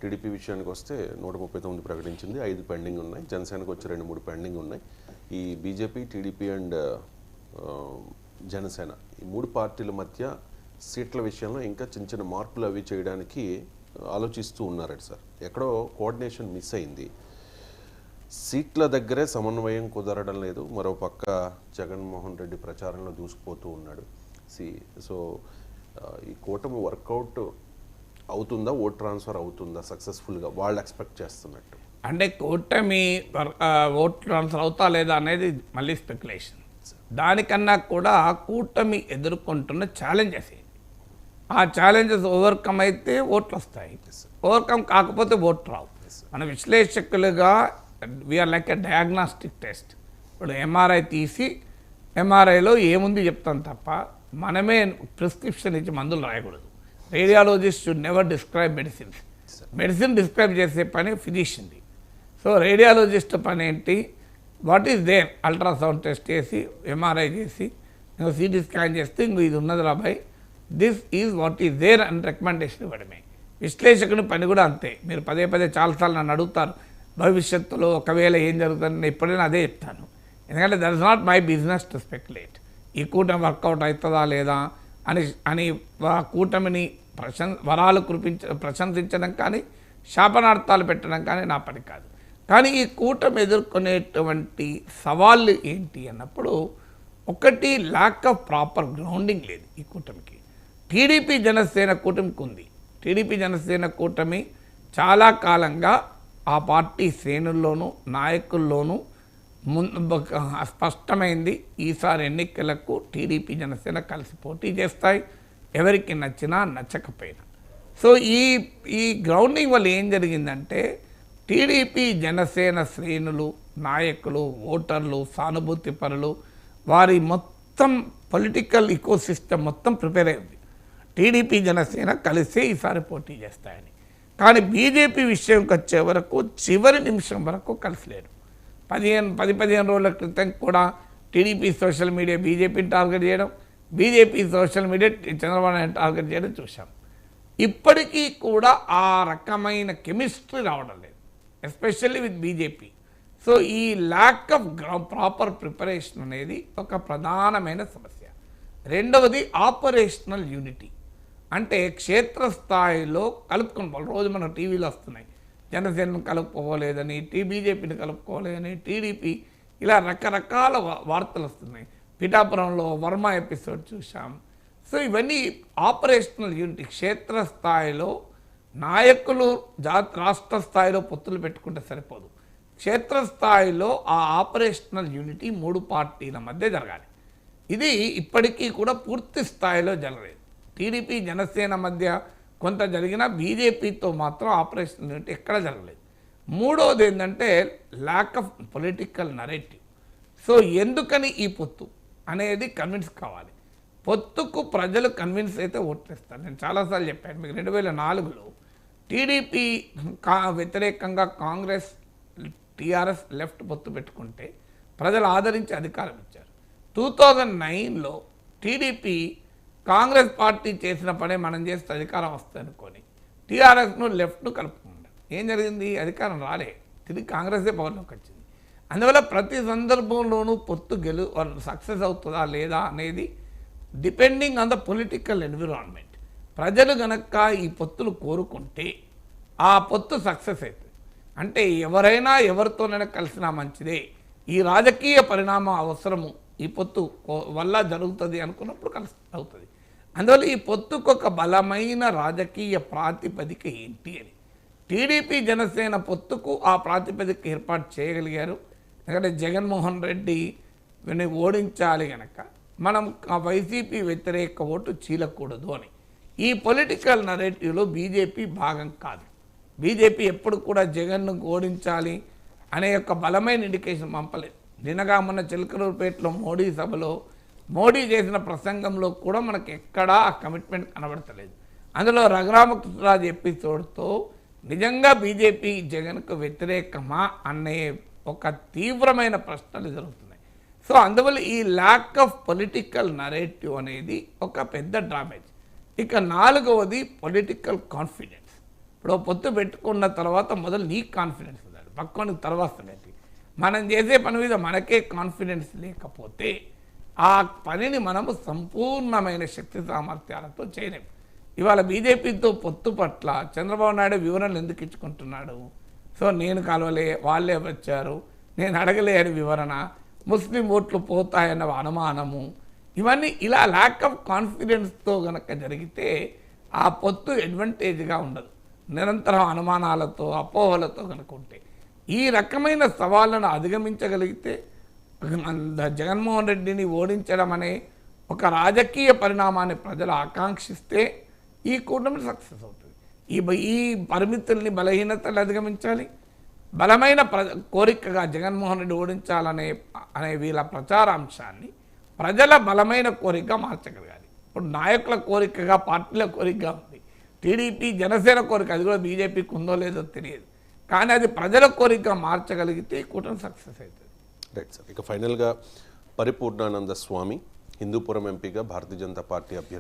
TDP విషయానికి వస్తే 139 ప్రకటించింది, 5 పెండింగ్ ఉన్నాయి. జనసేనకు వచ్చి 2-3 పెండింగ్ ఉన్నాయి. ఈ బీజేపీ, టీడీపీ అండ్ జనసేన ఈ 3 పార్టీల మధ్య సీట్ల విషయంలో ఇంకా చిన్న చిన్న మార్పులు అవి చేయడానికి ఆలోచిస్తూ ఉన్నారట సార్. ఎక్కడో కోఆర్డినేషన్ మిస్ అయింది. సీట్ల దగ్గరే సమన్వయం కుదరడం లేదు. మరో పక్క జగన్మోహన్ రెడ్డి ప్రచారంలో దూసుకుపోతూ ఉన్నాడు. సో ఈ కూటమి వర్కౌట్ అవుతుందా, ఓట్ ట్రాన్స్ఫర్ అవుతుందా సక్సెస్ఫుల్గా వాళ్ళు ఎక్స్పెక్ట్ చేస్తున్నట్టు? అంటే కూటమి ఓట్ ట్రాన్స్ఫర్ అవుతా లేదా అనేది మళ్ళీ స్పెక్యులేషన్. దానికన్నా కూడా కూటమి ఎదుర్కొంటున్న ఛాలెంజెస్ ఏంటి, ఆ ఛాలెంజెస్ ఓవర్కమ్ అయితే ఓట్లు వస్తాయి, ఓవర్కమ్ కాకపోతే ఓట్లు రావు. మన విశ్లేషకులుగా we are like a diagnostic test. ఇప్పుడు ఎంఆర్ఐ తీసి ఎంఆర్ఐలో ఏముంది చెప్తాం తప్ప మనమే ప్రిస్క్రిప్షన్ ఇచ్చి మందులు రాయకూడదు. Radiologist should never describe medicines. Medicine describe చేసే పని ఫిజిషియన్ది. సో రేడియాలజిస్ట్ పని ఏంటి, what is there, ultrasound test చేసి ఎంఆర్ఐ చేసి ఇంకో సిటీ స్కాన్ చేస్తే ఇంకో ఇది ఉన్నది రాబాయ్, this is what is there అని రికమెండేషన్ ఇవ్వడమే. విశ్లేషకుని పని కూడా అంతే. మీరు పదే పదే చాలాసార్లు నన్ను అడుగుతారు భవిష్యత్తులో ఒకవేళ ఏం జరుగుతుందని, నేను ఎప్పుడైనా అదే చెప్తాను. ఎందుకంటే that is not my business to speculate. ఈ కూటమి వర్కౌట్ అవుతుందా లేదా అని కూటమిని వరాలు ప్రశంసించడం కానీ శాపనార్థాలు పెట్టడం కానీ నా పని కాదు. కానీ ఈ కూటమి ఎదుర్కొనేటువంటి సవాళ్ళు ఏంటి అన్నప్పుడు ఒకటి, ల్యాక్ ఆఫ్ ప్రాపర్ గ్రౌండింగ్ లేదు ఈ కూటమికి. టీడీపీ జనసేన కూటమికి ఉంది. టీడీపీ జనసేన కూటమి చాలా కాలంగా ఆ పార్టీ శ్రేణుల్లోనూ నాయకుల్లోనూ స్పష్టమైంది. ఈసారి ఎన్నికలకు టీడీపీ జనసేన కలిసి పోటీ చేస్తాయి, ఎవరికి నచ్చినా నచ్చకపోయినా. సో ఈ గ్రౌండింగ్ వల్ల ఏం జరిగిందంటే టీడీపీ జనసేన శ్రేణులు, నాయకులు, ఓటర్లు, సానుభూతి పరులు, వారి మొత్తం పొలిటికల్ ఇకోసిస్టమ్ మొత్తం ప్రిపేర్ అయింది. టీడీపీ జనసేన కలిసే ఈసారి పోటీ చేస్తాయని. కానీ బీజేపీ విషయంకి వచ్చే వరకు చివరి నిమిషం వరకు కలిసి లేరు. 10-15 రోజుల క్రితం కూడా టీడీపీ సోషల్ మీడియా బీజేపీని టార్గెట్ చేయడం, BJP social media Chandrababu Naidu target చేయడం చూసాం. ఇప్పటికీ కూడా ఆ రకమైన కెమిస్ట్రీ రావడం లేదు, ఎస్పెషల్లీ విత్ బీజేపీ. సో ఈ ల్యాక్ ఆఫ్ ప్రాపర్ ప్రిపరేషన్ అనేది ఒక ప్రధానమైన సమస్య. రెండవది ఆపరేషనల్ యూనిటీ. అంటే క్షేత్రస్థాయిలో కలుపుకొని పోవాలి. రోజు మన టీవీలో వస్తున్నాయి, జనసేనను కలుపుకోలేదని, బీజేపీని కలుపుకోలేదని, టీడీపీ, ఇలా రకరకాల వార్తలు వస్తున్నాయి. పిఠాపురంలో వర్మ ఎపిసోడ్ చూసాం. సో ఇవన్నీ ఆపరేషనల్ యూనిటీ. క్షేత్రస్థాయిలో నాయకులు రాష్ట్ర స్థాయిలో పొత్తులు పెట్టుకుంటే సరిపోదు. క్షేత్రస్థాయిలో ఆ ఆపరేషనల్ యూనిటీ 3 పార్టీల మధ్య జరగాలి. ఇది ఇప్పటికీ కూడా పూర్తి స్థాయిలో జరగలేదు. టీడీపీ జనసేన మధ్య కొంత జరిగిన, బీజేపీతో మాత్రం ఆపరేషనల్ యూనిటీ ఎక్కడ జరగలేదు. మూడవది ఏంటంటే lack of political narrative. So ఎందుకని ఈ పొత్తు అనేది కన్విన్స్ కావాలి. పొత్తుకు ప్రజలు కన్విన్స్ అయితే ఓట్లేస్తారు. నేను చాలాసార్లు చెప్పాను మీకు, 2004లో టీడీపీ వ్యతిరేకంగా కాంగ్రెస్, టీఆర్ఎస్ లెఫ్ట్ పొత్తు పెట్టుకుంటే ప్రజలు ఆదరించి అధికారం ఇచ్చారు. 2009లో టీడీపీ కాంగ్రెస్ పార్టీ చేసిన పనే మనం చేస్తే అధికారం వస్తుంది అనుకొని టీఆర్ఎస్ను లెఫ్ట్ను కలుపుకున్నారు. ఏం జరిగింది, అధికారం రాలే, తిరిగి కాంగ్రెసే పవర్లోకి వచ్చింది. అందువల్ల ప్రతి సందర్భంలోనూ పొత్తు సక్సెస్ అవుతుందా లేదా అనేది depending on the political environment. ప్రజలు గనక ఈ పొత్తులు కోరుకుంటే ఆ పొత్తు సక్సెస్ అవుతుంది. అంటే ఎవరైనా ఎవరితోనైనా కలిసినా మంచిదే, ఈ రాజకీయ పరిణామం అవసరము ఈ పొత్తు వల్ల జరుగుతుంది అనుకున్నప్పుడు కలిసి అవుతుంది. అందువల్ల ఈ పొత్తుకు ఒక బలమైన రాజకీయ ప్రాతిపదిక ఏంటి అని టీడీపీ జనసేన పొత్తుకు ఆ ప్రాతిపదిక ఏర్పాటు చేయగలిగారు. ఎందుకంటే జగన్మోహన్ రెడ్డిని ఓడించాలి కనుక మనం ఆ వైసీపీ వ్యతిరేక ఓటు చీలకూడదు అని. ఈ పొలిటికల్ నరేటివ్లో బీజేపీ భాగం కాదు. బీజేపీ ఎప్పుడు కూడా జగన్ను ఓడించాలి అనే ఒక బలమైన ఇండికేషన్ పంపలేదు. నిన్నగా మొన్న చిలకలూరుపేటలో మోడీ సభలో మోడీ చేసిన ప్రసంగంలో కూడా మనకు ఎక్కడా ఆ కమిట్మెంట్ కనబడతలేదు. అందులో రఘురామకృష్ణరాజు ఎపిసోడ్తో నిజంగా బీజేపీ జగన్కు వ్యతిరేకమా అనే ఒక తీవ్రమైన ప్రశ్నలు జరుగుతున్నాయి. సో అందువల్ల ఈ ల్యాక్ ఆఫ్ పొలిటికల్ నరేటివ్ అనేది ఒక పెద్ద డ్యామేజ్. ఇక 4వది పొలిటికల్ కాన్ఫిడెన్స్. ఇప్పుడు పొత్తు పెట్టుకున్న తర్వాత మొదలు నీకు కాన్ఫిడెన్స్ ఉండాలి, పక్కనకి తర్వాత ఏంటి. మనం చేసే పని మీద మనకే కాన్ఫిడెన్స్ లేకపోతే ఆ పనిని మనము సంపూర్ణమైన శక్తి సామర్థ్యాలతో చేయలేము. ఇవాళ బీజేపీతో పొత్తు పట్ల చంద్రబాబు నాయుడు వివరణలు ఎందుకు ఇచ్చుకుంటున్నాడు? సో నేను కలవలే, వాళ్ళే వచ్చారు, నేను అడగలే అని వివరణ, ముస్లిం ఓట్లు పోతాయన్న అనుమానము, ఇవన్నీ ఇలా ల్యాక్ ఆఫ్ కాన్ఫిడెన్స్తో కనుక జరిగితే ఆ పొత్తు అడ్వాంటేజ్గా ఉండదు. నిరంతరం అనుమానాలతో అపోహలతో కనుక ఉంటే ఈ రకమైన సవాళ్ళను అధిగమించగలిగితే జగన్మోహన్ రెడ్డిని ఓడించడం అనే ఒక రాజకీయ పరిణామాన్ని ప్రజలు ఆకాంక్షిస్తే ఈ కూటమి సక్సెస్ అవుతుంది. ఈ పరిమితుల్ని, బలహీనతలు అధిగమించాలి. బలమైన కోరికగా జగన్మోహన్ రెడ్డి ఓడించాలనే వీళ్ళ ప్రచారాంశాన్ని ప్రజల బలమైన కోరికగా మార్చగలగాలి. ఇప్పుడు నాయకుల కోరికగా, పార్టీల కోరికగా ఉంది. టీడీపీ, జనసేన కోరిక, అది కూడా బీజేపీకి ఉందో లేదో తెలియదు, కానీ అది ప్రజల కోరికగా మార్చగలిగితే కూటమి సక్సెస్ అవుతుంది. Right sir. ఇక ఫైనల్గా పరిపూర్ణానంద స్వామి హిందూపురం ఎంపీగా భారతీయ జనతా పార్టీ అభ్యర్థి